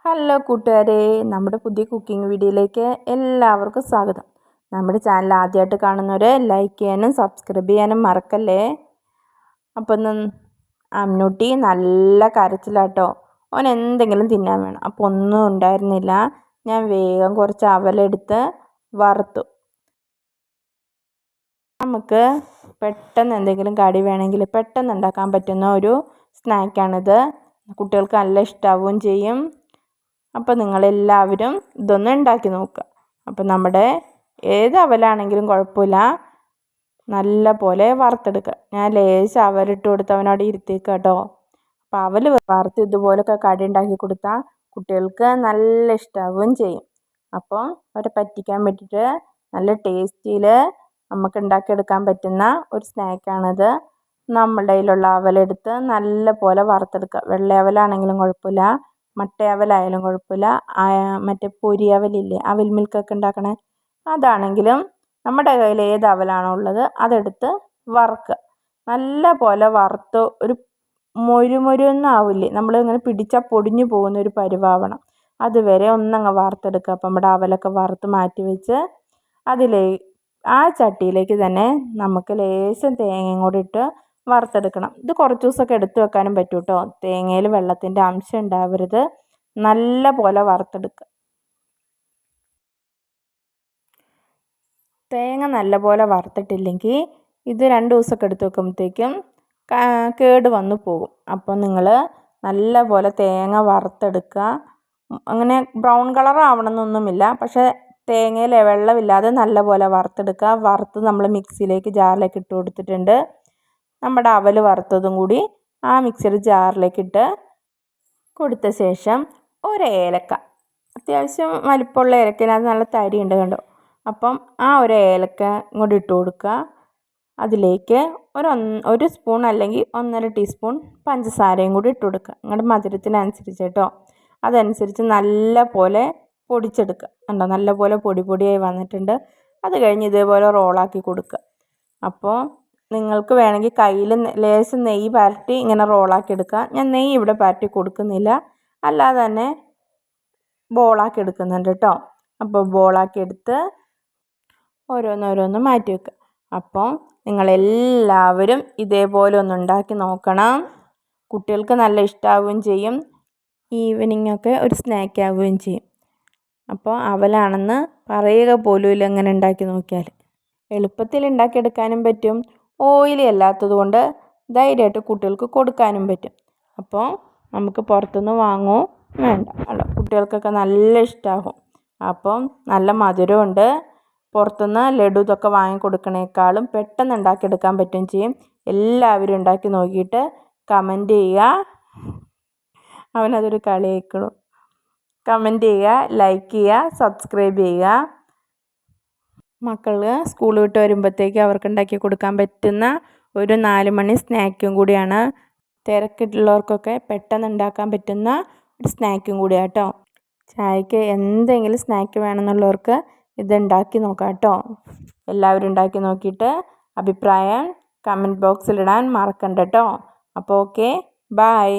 Hello കൂട്ടുകാരെ, നമ്മുടെ പുതിയ കുക്കിംഗ് വീഡിയോയിലേക്ക് എല്ലാവർക്കും സ്വാഗതം. നമ്മുടെ ചാനൽ ആദ്യമായിട്ട് കാണുന്നവർ ലൈക്ക് ചെയ്യാനും സബ്സ്ക്രൈബ് ചെയ്യാനും മറക്കല്ലേ. അപ്പം ഇന്ന് അമ്മൂട്ടി നല്ല കരച്ചിലാട്ടോ. ഓൻ എന്തെങ്കിലും തിന്നാൻ വേണം. അപ്പോൾ ഒന്നും ഉണ്ടായിരുന്നില്ല. ഞാൻ വേഗം കുറച്ച് അവലെടുത്ത് വറുത്തു. നമുക്ക് പെട്ടെന്ന് എന്തെങ്കിലും കടി വേണമെങ്കിൽ പെട്ടെന്ന് ഉണ്ടാക്കാൻ പറ്റുന്ന ഒരു സ്നാക്കാണിത്. കുട്ടികൾക്ക് നല്ല ഇഷ്ടാവുകയും ചെയ്യും. അപ്പോൾ നിങ്ങളെല്ലാവരും ഇതൊന്ന് ഉണ്ടാക്കി നോക്കുക. അപ്പോൾ നമ്മുടെ ഏത് അവലാണെങ്കിലും കുഴപ്പമില്ല, നല്ല പോലെ വറുത്തെടുക്കുക. ഞാൻ ലേശം അവലിട്ട് കൊടുത്ത് അവനോട് ഇരുത്തിയേക്കുക കേട്ടോ. അപ്പോൾ അവൽ വറുത്ത് ഇതുപോലൊക്കെ കടി ഉണ്ടാക്കി കൊടുത്താൽ കുട്ടികൾക്ക് നല്ല ഇഷ്ടാവുകയും ചെയ്യും. അപ്പോൾ അവരെ പറ്റിക്കാൻ വേണ്ടിയിട്ട് നല്ല ടേസ്റ്റിയിൽ നമുക്ക് ഉണ്ടാക്കിയെടുക്കാൻ പറ്റുന്ന ഒരു സ്നാക്കാണിത്. നമ്മുടെ കയ്യിലുള്ള അവലെടുത്ത് നല്ല പോലെ വറുത്തെടുക്കുക. വെള്ള അവലാണെങ്കിലും കുഴപ്പമില്ല, മട്ടയവലായാലും കുഴപ്പമില്ല, മറ്റേ പൊരി അവലില്ലേ, അവിൽ മിൽക്കൊക്കെ ഉണ്ടാക്കണേ, അതാണെങ്കിലും നമ്മുടെ കയ്യിൽ ഏത് അവലാണോ ഉള്ളത് അതെടുത്ത് വറുക്കുക. നല്ല പോലെ വറുത്ത് ഒരു മൊരുമൊരുന്നാവില്ലേ, നമ്മളിങ്ങനെ പിടിച്ചാൽ പൊടിഞ്ഞു പോകുന്ന ഒരു പരുവാവണം. അതുവരെ ഒന്നങ്ങ് വറുത്തെടുക്കുക. അപ്പം നമ്മുടെ അവലൊക്കെ വറുത്ത് മാറ്റി വെച്ച് ആ ചട്ടിയിലേക്ക് തന്നെ നമുക്ക് ലേശം തേങ്ങയും കൂടി ഇട്ട് വറുത്തെടുക്കണം. ഇത് കുറച്ച് ദിവസമൊക്കെ എടുത്ത് വെക്കാനും പറ്റും കേട്ടോ. തേങ്ങയിൽ വെള്ളത്തിൻ്റെ അംശം ഉണ്ടാവരുത്. നല്ല പോലെ വറുത്തെടുക്കുക. തേങ്ങ നല്ല പോലെ വറുത്തിട്ടില്ലെങ്കിൽ ഇത് 2 ദിവസമൊക്കെ എടുത്ത് വെക്കുമ്പോഴത്തേക്കും കേട് വന്നു പോകും. അപ്പോൾ നിങ്ങൾ നല്ല പോലെ തേങ്ങ വറുത്തെടുക്കുക. അങ്ങനെ ബ്രൗൺ കളർ ആവണമെന്നൊന്നുമില്ല, പക്ഷേ തേങ്ങയിൽ വെള്ളമില്ലാതെ നല്ല പോലെ വറുത്തെടുക്കുക. വറുത്ത് നമ്മൾ മിക്സിയിലേക്ക് ജാറിലേക്ക് ഇട്ട് കൊടുത്തിട്ടുണ്ട്. നമ്മുടെ അവൽ വറുത്തതും കൂടി ആ മിക്സിയുടെ ജാറിലേക്ക് ഇട്ട് കൊടുത്ത ശേഷം ഒരു ഏലക്ക, അത്യാവശ്യം വലിപ്പമുള്ള ഏലക്കയിനകത്ത് നല്ല തരിയുണ്ട് കണ്ടോ. അപ്പം ആ ഒരു ഏലക്ക ഇങ്ങോട്ട് ഇട്ട് കൊടുക്കുക. അതിലേക്ക് ഒരു സ്പൂൺ അല്ലെങ്കിൽ 1.5 ടീസ്പൂൺ പഞ്ചസാരയും കൂടി ഇട്ട് കൊടുക്കുക. നിങ്ങളുടെ മധുരത്തിനനുസരിച്ച് കേട്ടോ. അതനുസരിച്ച് നല്ല പോലെ പൊടിച്ചെടുക്കുക. കണ്ടോ, നല്ല പോലെ പൊടിയായി വന്നിട്ടുണ്ട്. അത് കഴിഞ്ഞ് ഇതേപോലെ റോളാക്കി കൊടുക്കുക. അപ്പോൾ നിങ്ങൾക്ക് വേണമെങ്കിൽ കയ്യിൽ ലേശം നെയ്യ് പരട്ടി ഇങ്ങനെ റോളാക്കി എടുക്കുക. ഞാൻ നെയ്യ് ഇവിടെ പരട്ടി കൊടുക്കുന്നില്ല, അല്ലാതെ തന്നെ ബോളാക്കി എടുക്കുന്നുണ്ട് കേട്ടോ. അപ്പോൾ ബോളാക്കി എടുത്ത് ഓരോന്നോരോന്ന് മാറ്റി വെക്കുക. അപ്പോൾ നിങ്ങളെല്ലാവരും ഇതേപോലെ ഒന്ന് ഉണ്ടാക്കി നോക്കണം. കുട്ടികൾക്ക് നല്ല ഇഷ്ടമാവുകയും ചെയ്യും. ഈവനിങ് ഒക്കെ ഒരു സ്നാക്ക് ആവുകയും ചെയ്യും. അപ്പോൾ അവലാണെന്ന് പറയുക പോലുമില്ല ഇങ്ങനെ ഉണ്ടാക്കി നോക്കിയാൽ. എളുപ്പത്തിൽ ഉണ്ടാക്കിയെടുക്കാനും പറ്റും. ഓയിലി അല്ലാത്തത് കൊണ്ട് ധൈര്യമായിട്ട് കുട്ടികൾക്ക് കൊടുക്കാനും പറ്റും. അപ്പോൾ നമുക്ക് പുറത്തുനിന്ന് വാങ്ങുകയും വേണ്ട. കുട്ടികൾക്കൊക്കെ നല്ല ഇഷ്ടമാകും. അപ്പം നല്ല മധുരമുണ്ട്. പുറത്തുനിന്ന് ലഡു ഇതൊക്കെ വാങ്ങിക്കൊടുക്കണേക്കാളും പെട്ടെന്ന് ഉണ്ടാക്കിയെടുക്കാൻ പറ്റുകയും ചെയ്യും. എല്ലാവരും ഉണ്ടാക്കി നോക്കിയിട്ട് കമൻറ്റ് ചെയ്യുക. അവനതൊരു കളിയാക്കണം. കമൻറ്റ് ചെയ്യുക, ലൈക്ക് ചെയ്യുക, സബ്സ്ക്രൈബ് ചെയ്യുക. മക്കൾ സ്കൂൾ വിട്ട് വരുമ്പോഴത്തേക്ക് അവർക്ക് ഉണ്ടാക്കി കൊടുക്കാൻ പറ്റുന്ന ഒരു 4 മണി സ്നാക്കും കൂടിയാണ്. തിരക്കുള്ളവർക്കൊക്കെ പെട്ടെന്ന് ഉണ്ടാക്കാൻ പറ്റുന്ന ഒരു സ്നാക്കും കൂടിയാണ് കേട്ടോ. ചായക്ക് എന്തെങ്കിലും സ്നാക്ക് വേണമെന്നുള്ളവർക്ക് ഇത് ഉണ്ടാക്കി നോക്കാം കേട്ടോ. എല്ലാവരും ഉണ്ടാക്കി നോക്കിയിട്ട് അഭിപ്രായം കമൻറ്റ് ബോക്സിലിടാൻ മറക്കണ്ട കേട്ടോ. അപ്പോൾ ഓക്കെ, ബൈ.